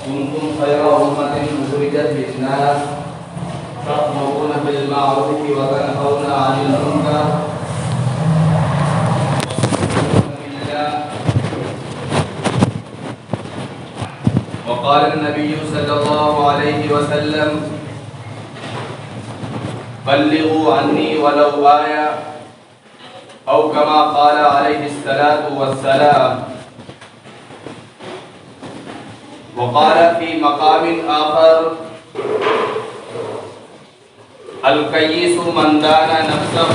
كنتم خير أمة أخرجت للناس تأمرون بالمعروف وتنهون عن المنكر وقال النبي صلى الله عليه وسلم بلغوا عني ولو آية أو كما قال عليه الصلاة والسلام. وقال في مقام آخر الكيس من دان نفسه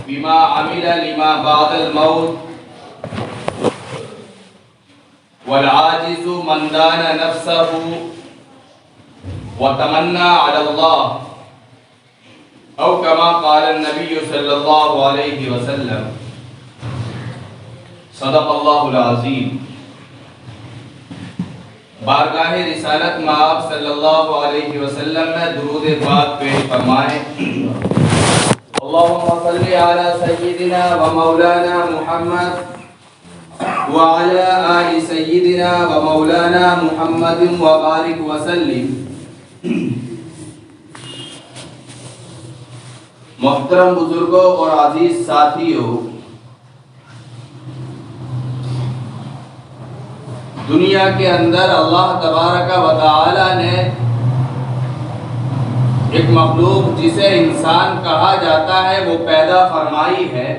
بما عمل لما بعد الموت والعاجز من دان نفسه وتمنى على الله أو كما قال النبي صلى الله عليه وسلم. صدق اللہ العظیم. بارگاہ رسالت میں آپ صلی اللہ علیہ وسلم میں درود پاک پیش فرمائیں. اللہم صلی علی سیدنا و مولانا محمد وعلی آل سیدنا و مولانا محمد وبارک وسلم. محترم بزرگوں اور عزیز ساتھیوں، دنیا کے اندر اللہ تبارک و تعالی نے ایک مخلوق جسے انسان کہا جاتا ہے وہ پیدا فرمائی ہے،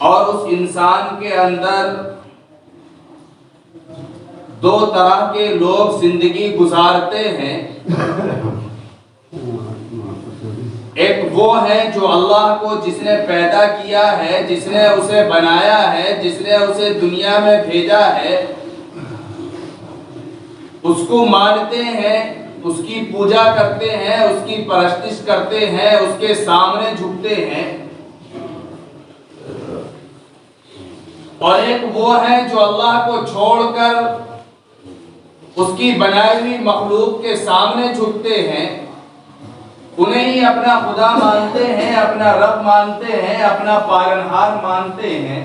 اور اس انسان کے اندر دو طرح کے لوگ زندگی گزارتے ہیں. ایک وہ ہے جو اللہ کو جس نے پیدا کیا ہے، جس نے اسے بنایا ہے، جس نے اسے دنیا میں بھیجا ہے، اس کو مانتے ہیں، اس کی پوجا کرتے ہیں، اس کی پرستش کرتے ہیں، اس کے سامنے جھکتے ہیں. اور ایک وہ ہے جو اللہ کو چھوڑ کر اس کی بنائی ہوئی مخلوق کے سامنے جھکتے ہیں، انہیں ہی اپنا خدا مانتے ہیں، اپنا رب مانتے ہیں، اپنا پالنہار مانتے ہیں.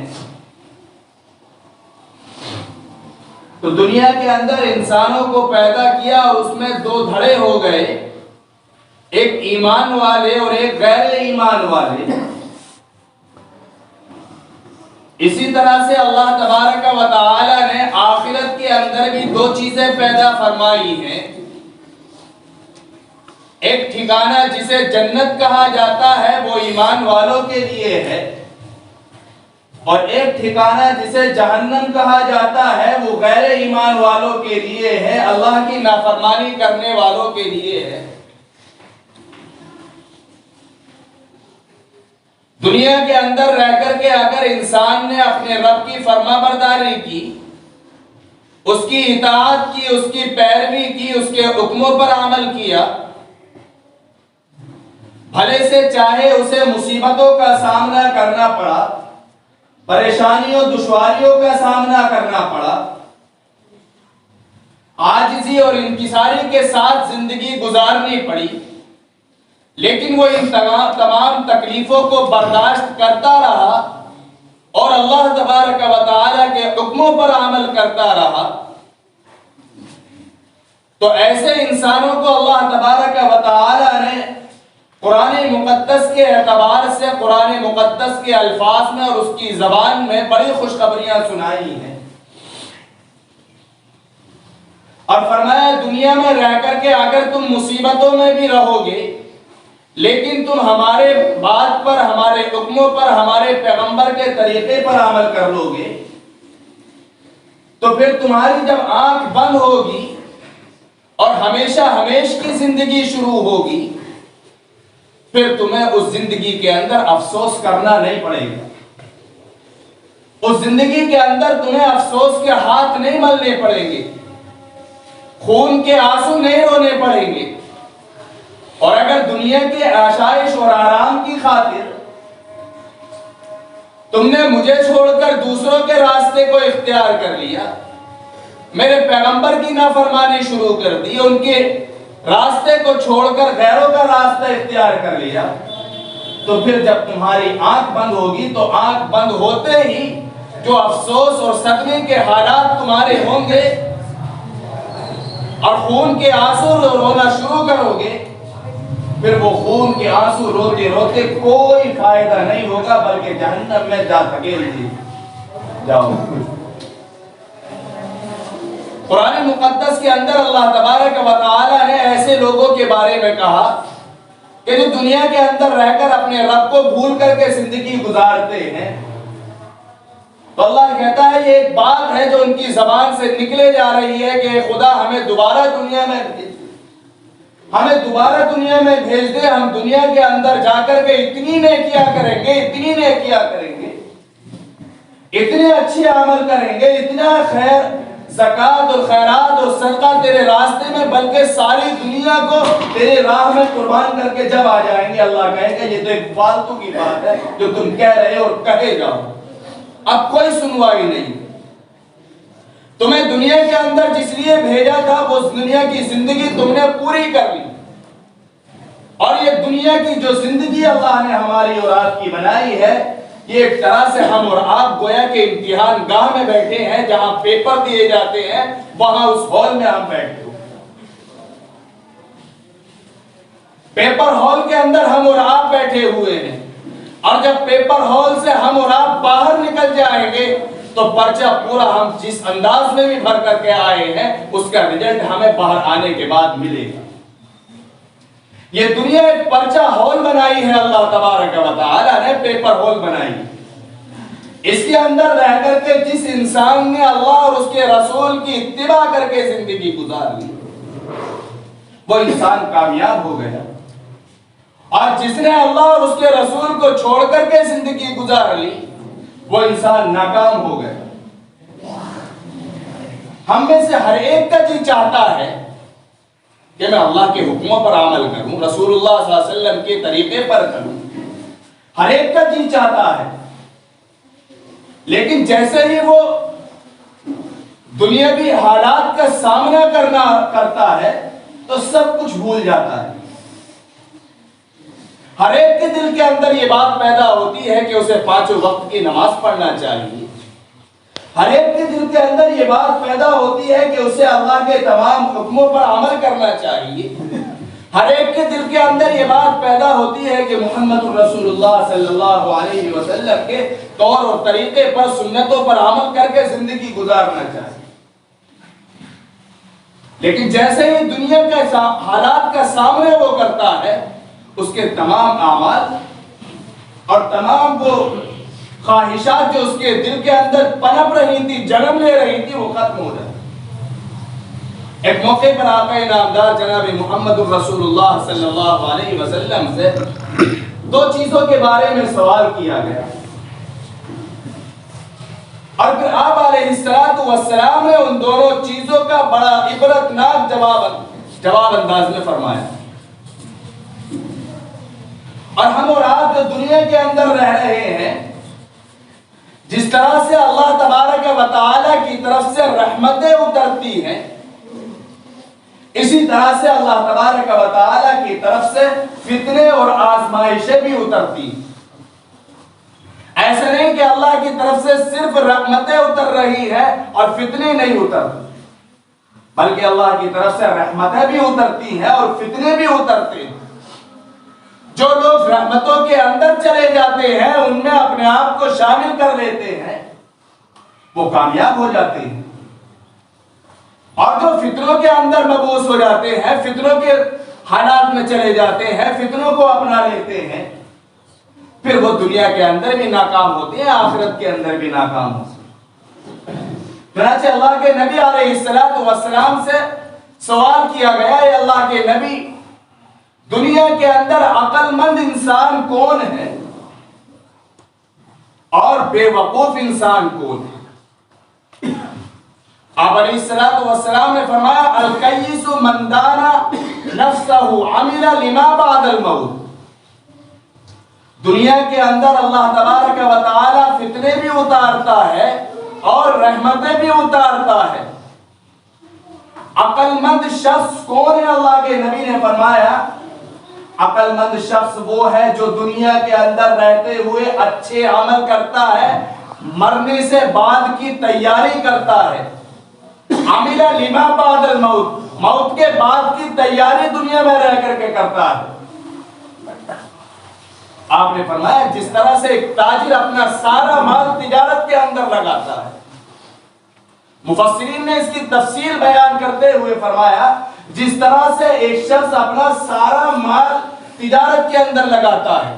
تو دنیا کے اندر انسانوں کو پیدا کیا اور اس میں دو دھڑے ہو گئے، ایک ایمان والے اور ایک غیر ایمان والے. اسی طرح سے اللہ تبارک و تعالی نے آخرت کے اندر بھی دو چیزیں پیدا فرمائی ہیں. ایک ٹھکانہ جسے جنت کہا جاتا ہے وہ ایمان والوں کے لیے ہے، اور ایک ٹھکانہ جسے جہنم کہا جاتا ہے وہ غیر ایمان والوں کے لیے ہے، اللہ کی نافرمانی کرنے والوں کے لیے ہے. دنیا کے اندر رہ کر کے اگر انسان نے اپنے رب کی فرما برداری کی، اس کی اطاعت کی، اس کی پیروی کی، اس کے حکموں پر عمل کیا، بھلے سے چاہے اسے مصیبتوں کا سامنا کرنا پڑا، پریشانیوں دشواریوں کا سامنا کرنا پڑا، عاجزی اور انکساری کے ساتھ زندگی گزارنی پڑی، لیکن وہ ان تمام تکلیفوں کو برداشت کرتا رہا اور اللہ تبارک و تعالی کے حکموں پر عمل کرتا رہا. تو ایسے انسانوں کو اللہ تبارک و تعالی نے قرآن مقدس کے اعتبار سے، قرآن مقدس کے الفاظ میں اور اس کی زبان میں بڑی خوشخبریاں سنائی ہیں، اور فرمایا دنیا میں رہ کر کے اگر تم مصیبتوں میں بھی رہو گے لیکن تم ہمارے بات پر، ہمارے حکموں پر، ہمارے پیغمبر کے طریقے پر عمل کر لو گے، تو پھر تمہاری جب آنکھ بند ہوگی اور ہمیشہ ہمیش کی زندگی شروع ہوگی، پھر تمہیں اس زندگی کے اندر افسوس کرنا نہیں پڑے گا. اس زندگی کے اندر تمہیں افسوس کے ہاتھ نہیں ملنے پڑیں گے، خون کے آنسو نہیں رونے پڑیں گے. اور اگر دنیا کے آشائش اور آرام کی خاطر تم نے مجھے چھوڑ کر دوسروں کے راستے کو اختیار کر لیا، میرے پیغمبر کی نافرمانی شروع کر دی، ان کے راستے کو چھوڑ کر غیروں کا راستہ اختیار کر لیا، تو پھر جب تمہاری آنکھ بند ہوگی تو آنکھ بند ہوتے ہی جو افسوس اور صدمے کے حالات تمہارے ہوں گے اور خون کے آنسو رونا شروع کرو گے، پھر وہ خون کے آنسو روتے روتے کوئی فائدہ نہیں ہوگا بلکہ جہنم میں جا دھکیل دی جاؤ۔ قرآن مقدس کے اندر اللہ تبارک و تعالی نے ایسے لوگوں کے بارے میں کہا کہ جو دنیا کے اندر رہ کر اپنے رب کو بھول کر کے زندگی گزارتے ہیں، تو اللہ کہتا ہے یہ ایک بات ہے جو ان کی زبان سے نکلے جا رہی ہے کہ خدا ہمیں دوبارہ دنیا میں بھیج دے، ہمیں دوبارہ دنیا میں بھیج دے، ہم دنیا کے اندر جا کر کے اتنی نیکیاں کریں گے، اتنی نیکیاں کریں گے، اتنے اچھے عمل کریں گے، اتنا خیر زکوٰۃ اور خیرات اور صدقہ تیرے راستے میں، بلکہ ساری دنیا کو تیرے راہ میں قربان کر کے جب آ جائیں گے، اللہ کہے گا یہ تو ایک فالتو کی بات ہے جو تم کہہ رہے اور کہے جاؤ، اب کوئی سنوائی نہیں۔ تمہیں دنیا کے اندر جس لیے بھیجا تھا وہ دنیا کی زندگی تم نے پوری کر لی، اور یہ دنیا کی جو زندگی اللہ نے ہماری اور آپ کی بنائی ہے، یہ ایک طرح سے ہم اور آپ گویا کہ امتحان گاہ میں بیٹھے ہیں، جہاں پیپر دیے جاتے ہیں وہاں اس ہال میں ہم بیٹھے ہوئے، پیپر ہال کے اندر ہم اور آپ بیٹھے ہوئے ہیں، اور جب پیپر ہال سے ہم اور آپ باہر نکل جائیں گے تو پرچہ پورا ہم جس انداز میں بھی بھر کر کے آئے ہیں اس کا رزلٹ ہمیں باہر آنے کے بعد ملے گا۔ یہ دنیا ایک پرچہ ہال بنائی ہے اللہ تبارک و تعالی نے، پیپر ہال بنائی، اس کے اندر رہ کر کے جس انسان نے اللہ اور اس کے رسول کی اتباع کر کے زندگی گزار لی وہ انسان کامیاب ہو گیا، اور جس نے اللہ اور اس کے رسول کو چھوڑ کر کے زندگی گزار لی وہ انسان ناکام ہو گیا۔ ہم میں سے ہر ایک کا جی چاہتا ہے کہ میں اللہ کے حکموں پر عمل کروں، رسول اللہ صلی اللہ علیہ وسلم کے طریقے پر کروں، ہر ایک کا جی چاہتا ہے، لیکن جیسے ہی وہ دنیاوی حالات کا سامنا کرتا ہے تو سب کچھ بھول جاتا ہے۔ ہر ایک کے دل کے اندر یہ بات پیدا ہوتی ہے کہ اسے 5 وقت کی نماز پڑھنا چاہیے، ہر ایک کے دل کے اندر یہ بات پیدا ہوتی ہے کہ اسے اللہ کے تمام حکموں پر عمل کرنا چاہیے، ہر ایک کے دل کے اندر یہ بات پیدا ہوتی ہے کہ محمد رسول اللہ صلی اللہ علیہ وسلم کے طور اور طریقے پر، سنتوں پر عمل کر کے زندگی گزارنا چاہیے۔ لیکن جیسے ہی دنیا کے حالات کا سامنا وہ کرتا ہے، اس کے تمام اعمال اور تمام وہ خواہشات جو اس کے دل کے اندر پنپ رہی تھی، جنم لے رہی تھی، وہ ختم ہو جاتی۔ ایک موقع پر آقا نامدار جناب محمد رسول اللہ صلی اللہ علیہ وسلم سے 2 چیزوں کے بارے میں سوال کیا گیا، اور پھر آپ علیہ السلام نے ان دونوں چیزوں کا بڑا عبرتناک جواب انداز میں فرمایا۔ اور ہم اور آپ جو دنیا کے اندر رہ رہے ہیں، جس طرح سے اللہ تبارک و تعالی کی طرف سے رحمتیں اترتی ہیں، اسی طرح سے اللہ تبارک و تعالی کی طرف سے فتنے اور آزمائشیں بھی اترتی ہیں۔ ایسا نہیں کہ اللہ کی طرف سے صرف رحمتیں اتر رہی ہے اور فتنے نہیں اترتے، بلکہ اللہ کی طرف سے رحمتیں بھی اترتی ہیں اور فتنے بھی اترتے ہیں۔ جو لوگ رحمتوں کے اندر چلے جاتے ہیں، ان میں اپنے آپ کو شامل کر لیتے ہیں، وہ کامیاب ہو جاتے ہیں، اور جو فتنوں کے اندر مبعوث ہو جاتے ہیں، فتنوں کے حالات میں چلے جاتے ہیں، فتنوں کو اپنا لیتے ہیں، پھر وہ دنیا کے اندر بھی ناکام ہوتے ہیں، آخرت کے اندر بھی ناکام ہوتے ہیں۔ چنانچہ اللہ کے نبی علیہ السلام سے سوال کیا گیا، اے اللہ کے نبی، دنیا کے اندر عقل مند انسان کون ہے اور بے وقوف انسان کون ہے؟ آپ علیہ السلام نے فرمایا، الکیس من دان نفسہ عمل لما بعد الموت۔ دنیا کے اندر اللہ تبارک و تعالی فتنے بھی اتارتا ہے اور رحمتیں بھی اتارتا ہے۔ عقل مند شخص کون ہے؟ اللہ کے نبی نے فرمایا، عقل مند شخص وہ ہے جو دنیا کے اندر رہتے ہوئے اچھے عمل کرتا ہے، مرنے سے بعد کی تیاری کرتا ہے۔ عمل لما بعد الموت، موت کے بعد کی تیاری دنیا میں رہ کر کے کرتا ہے۔ آپ نے فرمایا جس طرح سے ایک تاجر اپنا سارا مال تجارت کے اندر لگاتا ہے، مفسرین نے اس کی تفصیل بیان کرتے ہوئے فرمایا جس طرح سے ایک شخص اپنا سارا مال تجارت کے اندر لگاتا ہے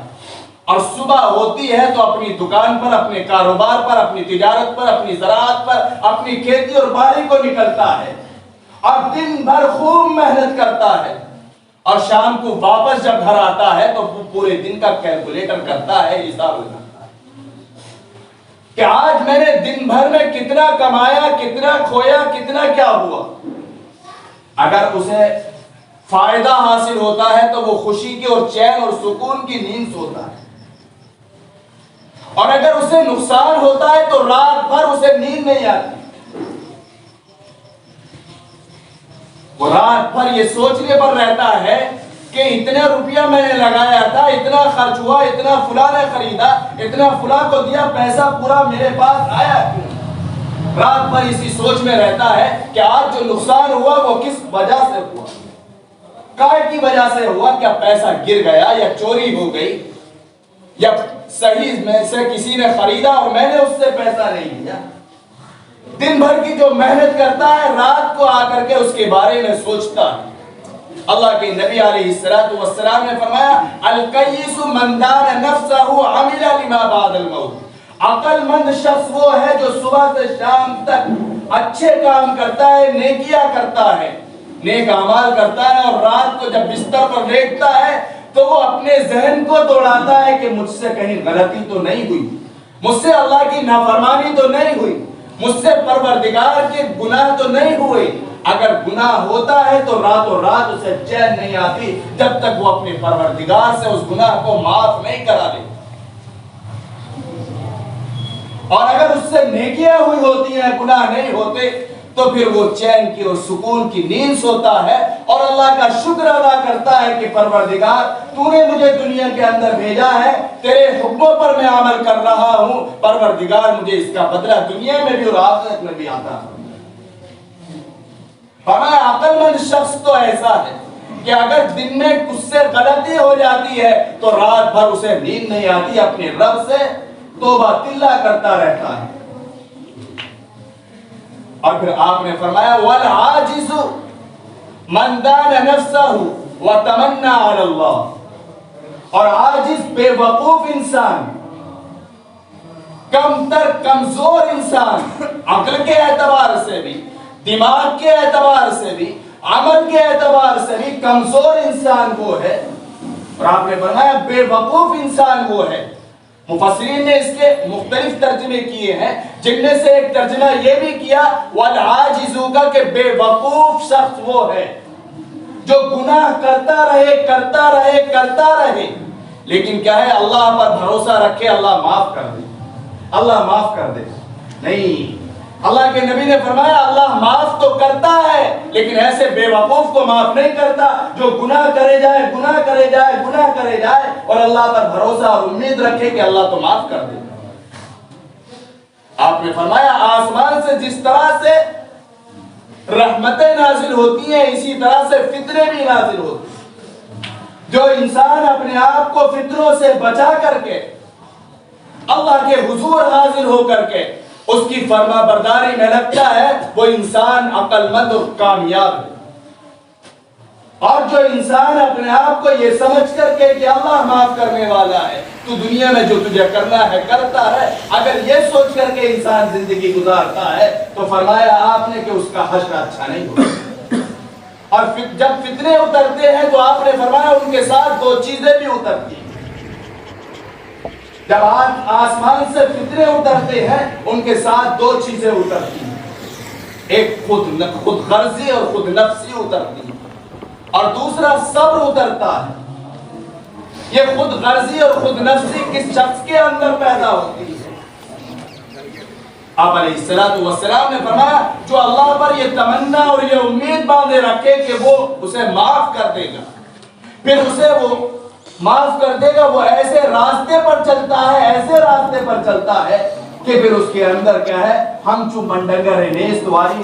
اور صبح ہوتی ہے تو اپنی دکان پر، اپنے کاروبار پر، اپنی تجارت پر، اپنی زراعت پر، اپنی کھیتی اور باڑی کو نکلتا ہے اور دن بھر خوب محنت کرتا ہے، اور شام کو واپس جب گھر آتا ہے تو وہ پورے دن کا کیلکولیٹر کرتا ہے، حساب لگاتا ہے کہ آج میں نے دن بھر میں کتنا کمایا، کتنا کھویا، کتنا کیا ہوا۔ اگر اسے فائدہ حاصل ہوتا ہے تو وہ خوشی کی اور چین اور سکون کی نیند سوتا ہے، اور اگر اسے نقصان ہوتا ہے تو رات بھر اسے نیند نہیں آتی۔ وہ رات بھر یہ سوچنے پر رہتا ہے کہ اتنا روپیہ میں نے لگایا تھا، اتنا خرچ ہوا، اتنا فلاں نے خریدا، اتنا فلاں کو دیا، پیسہ پورا میرے پاس آیا کیوں؟ رات بھر اسی سوچ میں رہتا ہے کہ آج جو نقصان ہوا وہ کس وجہ سے ہوا، کائے کی وجہ سے ہوا، کیا پیسہ گر گیا یا چوری ہو گئی یا صحیح میں سے کسی نے خریدا اور میں نے اس سے پیسہ نہیں لیا۔ دن بھر کی جو محنت کرتا ہے رات کو آ کر کے اس کے بارے میں سوچتا ہے۔ اللہ کے نبی علیہ السلام نے فرمایا القیس من دان نفسہ عمل لما بعد الموت، عقل مند شخص وہ ہے جو صبح سے شام تک اچھے کام کرتا ہے، نیکیاں کرتا ہے، نیک اعمال کرتا ہے، اور رات کو جب بستر پر لیٹتا ہے تو وہ اپنے ذہن کو دوڑاتا ہے کہ مجھ سے کہیں غلطی تو نہیں ہوئی، مجھ سے اللہ کی نافرمانی تو نہیں ہوئی، مجھ سے پروردگار کے گناہ تو نہیں ہوئے۔ اگر گناہ ہوتا ہے تو راتوں رات اسے چین نہیں آتی جب تک وہ اپنے پروردگار سے اس گناہ کو معاف نہیں کرا لے، اور اگر اس سے نیکیاں ہوئی ہوتی ہیں، گناہ نہیں ہوتے، تو پھر وہ چین کی اور سکون کی نیند سوتا ہے اور اللہ کا شکر ادا کرتا ہے کہ پروردگار تو نے مجھے دنیا کے اندر بھیجا ہے، تیرے حکموں پر میں عمل کر رہا ہوں، پروردگار مجھے اس کا بدلہ دنیا میں بھی اور آخرت میں بھی عطا فرما۔ فرمایا عقل مند شخص تو ایسا ہے کہ اگر دن میں کچھ سے غلطی ہو جاتی ہے تو رات بھر اسے نیند نہیں آتی، اپنے رب سے توبہ تلہ کرتا رہتا ہے۔ اور پھر آپ نے فرمایا والعاجز من دان نفسہ وتمنى علی اللہ، اور عاجز بے وقوف انسان، کم تر کمزور انسان، عقل کے اعتبار سے بھی، دماغ کے اعتبار سے بھی، عمل کے اعتبار سے بھی کمزور انسان وہ ہے، اور آپ نے فرمایا بے وقوف انسان وہ ہے۔ مفسرین نے اس کے مختلف ترجمے کیے ہیں، جن میں سے ایک ترجمہ یہ بھی کیا والعاجز کا کہ بے وقوف شخص وہ ہے جو گناہ کرتا رہے کرتا رہے کرتا رہے، لیکن کیا ہے اللہ پر بھروسہ رکھے اللہ معاف کر دے، اللہ معاف کر دے۔ نہیں، اللہ کے نبی نے فرمایا اللہ معاف تو کرتا ہے لیکن ایسے بے وقوف کو معاف نہیں کرتا جو گناہ کرے جائے گناہ کرے جائے گناہ کرے جائے اور اللہ پر بھروسہ اور امید رکھے کہ اللہ تو معاف کر دے۔ آپ نے فرمایا آسمان سے جس طرح سے رحمتیں نازل ہوتی ہیں اسی طرح سے فتنے بھی نازل ہوتے ہیں۔ جو انسان اپنے آپ کو فتنوں سے بچا کر کے اللہ کے حضور حاضر ہو کر کے اس کی فرما برداری میں لگتا ہے وہ انسان عقل مند اور کامیاب ہے، اور جو انسان اپنے آپ کو یہ سمجھ کر کے کہ اللہ معاف کرنے والا ہے، تو دنیا میں جو تجھے کرنا ہے کرتا ہے، اگر یہ سوچ کر کے انسان زندگی گزارتا ہے تو فرمایا آپ نے کہ اس کا حشر اچھا نہیں ہوگا۔ اور جب فتنے اترتے ہیں تو آپ نے فرمایا ان کے ساتھ دو چیزیں بھی اترتی ہیں۔ جب آسمان سے فتنے اترتے ہیں ان کے ساتھ دو چیزیں اترتی ہیں، ایک خود غرضی اور خود نفسی اترتی ہے، اور دوسرا صبر اترتا ہے۔ یہ خود غرضی اور خود نفسی کس شخص کے اندر پیدا ہوتی ہے؟ آپ علیہ السلام نے فرمایا جو اللہ پر یہ تمنا اور یہ امید باندھے رکھے کہ وہ اسے معاف کر دے گا، پھر اسے وہ معاف کر دے گا. وہ ایسے راستے پر چلتا ہے, ایسے راستے پر چلتا ہے کہ پھر اس کے اندر کیا ہے, ہم چو منڈنگر نیست والی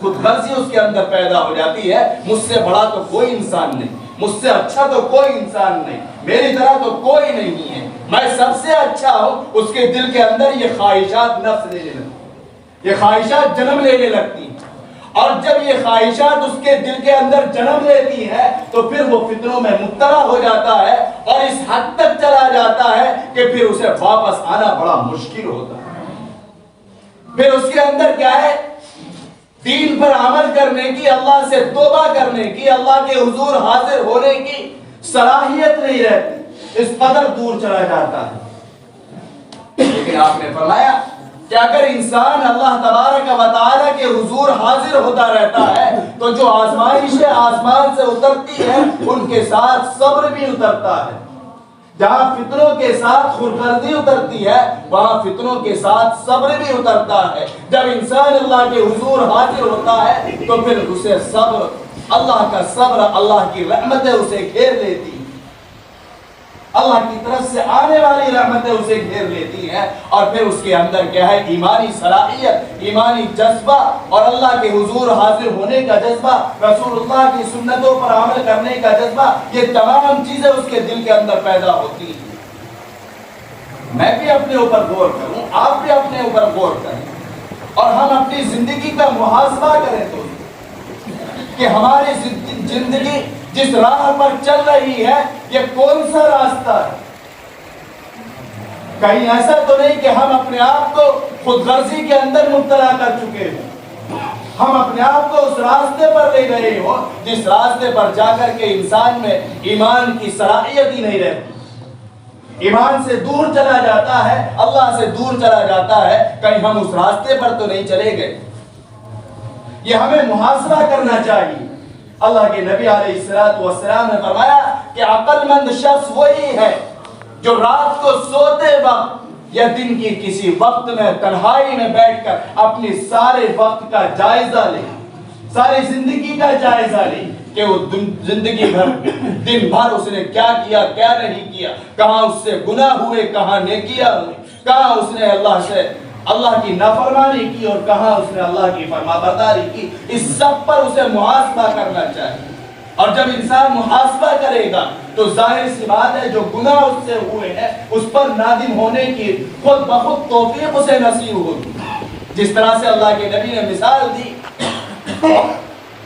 خود غرضی اس کے اندر پیدا ہو جاتی ہے. مجھ سے بڑا تو کوئی انسان نہیں, مجھ سے اچھا تو کوئی انسان نہیں, میری طرح تو کوئی نہیں ہے, میں سب سے اچھا ہوں. اس کے دل کے اندر یہ خواہشات نفس لینے لگتی, یہ خواہشات جنم لینے لگتی ہیں. اور جب یہ خواہشات اس کے دل کے اندر جنم لیتی ہے تو پھر وہ فتنوں میں مبتلا ہو جاتا ہے, اور اس حد تک چلا جاتا ہے کہ پھر اسے واپس آنا بڑا مشکل ہوتا ہے. پھر اس کے اندر کیا ہے, دین پر عمل کرنے کی, اللہ سے توبہ کرنے کی, اللہ کے حضور حاضر ہونے کی صلاحیت نہیں رہتی, اس قدر دور چلا جاتا ہے. لیکن آپ نے فرمایا کہ اگر انسان اللہ تبارک و تعالی کے حضور حاضر ہوتا رہتا ہے تو جو آزمائشیں آسمان سے اترتی ہیں ان کے ساتھ صبر بھی اترتا ہے. جہاں فتنوں کے ساتھ خودغرضی اترتی ہے وہاں فتنوں کے ساتھ صبر بھی اترتا ہے. جب انسان اللہ کے حضور حاضر ہوتا ہے تو پھر اسے صبر, اللہ کا صبر, اللہ کی رحمتیں اسے گھیر لیتی, اللہ کی طرف سے آنے والی رحمتیں اسے گھیر لیتی ہیں. اور پھر اس کے اندر کیا ہے, ایمانی صلاحیت, ایمانی جذبہ, اور اللہ کے حضور حاضر ہونے کا جذبہ, رسول اللہ کی سنتوں پر عمل کرنے کا جذبہ, یہ تمام چیزیں اس کے دل کے اندر پیدا ہوتی ہیں. میں بھی اپنے اوپر غور کروں, آپ بھی اپنے اوپر غور کریں, اور ہم اپنی زندگی کا محاسبہ کریں تو کہ ہماری زندگی جس راہ پر چل رہی ہے یہ کون سا راستہ ہے. کہیں ایسا تو نہیں کہ ہم اپنے آپ کو خود غرضی کے اندر مبتلا کر چکے ہیں, ہم اپنے آپ کو اس راستے پر لے گئے ہو جس راستے پر جا کر کے انسان میں ایمان کی صلاحیت ہی نہیں رہتی, ایمان سے دور چلا جاتا ہے, اللہ سے دور چلا جاتا ہے. کہیں ہم اس راستے پر تو نہیں چلے گئے. یہ ہمیں محاسبہ کرنا چاہیے. اللہ کے نبی علیہ السلام نے فرمایا کہ عقل مند شخص وہی ہے جو رات کو سوتے وقت یا دن کی کسی وقت میں تنہائی میں بیٹھ کر اپنی سارے وقت کا جائزہ لے, ساری زندگی کا جائزہ لے کہ وہ زندگی بھر دن بھر اس نے کیا کیا کیا نہیں کیا, کہاں اس سے گناہ ہوئے, کہاں نیکیاں ہوئی, کہاں اس نے اللہ کی نافرمانی کی اور کہاں اس نے اللہ کی فرمانبرداری کی. اس سب پر اسے محاسبہ کرنا چاہیے. اور جب انسان محاسبہ کرے گا تو ظاہر سی بات ہے جو گناہ اس سے ہوئے ہیں اس پر نادم ہونے کی خود بخود توفیق اسے نصیب ہوگی. جس طرح سے اللہ کے نبی نے مثال دی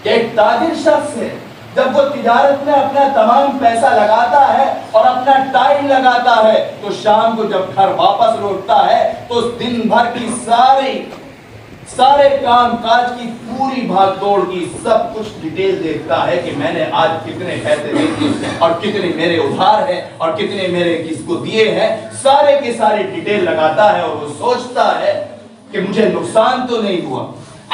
کہ ایک تاجر شخص ہے, جب وہ تجارت میں اپنا تمام پیسہ لگاتا ہے اور اپنا ٹائم لگاتا ہے تو شام کو جب گھر واپس لوٹتا ہے تو دن بھر کی سارے کام کاج کی پوری بھاگ دوڑ کی سب کچھ ڈیٹیل دیکھتا ہے کہ میں نے آج کتنے پیسے دیے اور کتنے میرے ادھار ہیں اور کتنے میرے کس کو دیے ہیں. سارے کی ساری ڈیٹیل لگاتا ہے اور وہ سوچتا ہے کہ مجھے نقصان تو نہیں ہوا.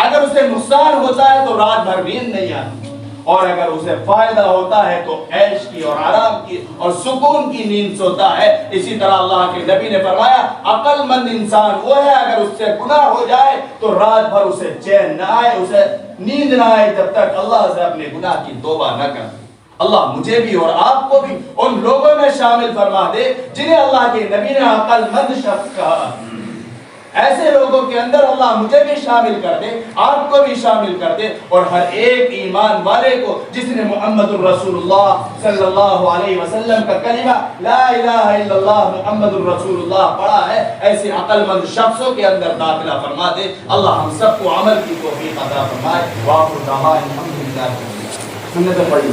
اگر اسے نقصان ہوتا ہے تو رات بھر نیند نہیں آتی, اور اگر اسے فائدہ ہوتا ہے تو عیش کی اور آرام کی اور سکون کی نیند سوتا ہے. اسی طرح اللہ کے نبی نے فرمایا عقل مند انسان وہ ہے اگر اس سے گناہ ہو جائے تو رات بھر اسے چین نہ آئے, اسے نیند نہ آئے جب تک اللہ سے اپنے گناہ کی توبہ نہ کرے. اللہ مجھے بھی اور آپ کو بھی ان لوگوں میں شامل فرما دے جنہیں اللہ کے نبی نے عقل مند شخص کہا. ایسے لوگوں کے اندر اللہ مجھے بھی شامل کر دے, آپ کو بھی شامل کر دے, اور ہر ایک ایمان والے کو جس نے محمد الرسول اللہ صلی اللہ علیہ وسلم کا کلمہ لا الہ الا اللہ محمد الرسول اللہ پڑھا ہے ایسے عقل مند شخصوں کے اندر داخلہ فرما دے. اللہ ہم سب کو عمل کی توفیق عطا فرمائے. وآخر دعوانا الحمدللہ. سنت پڑھی.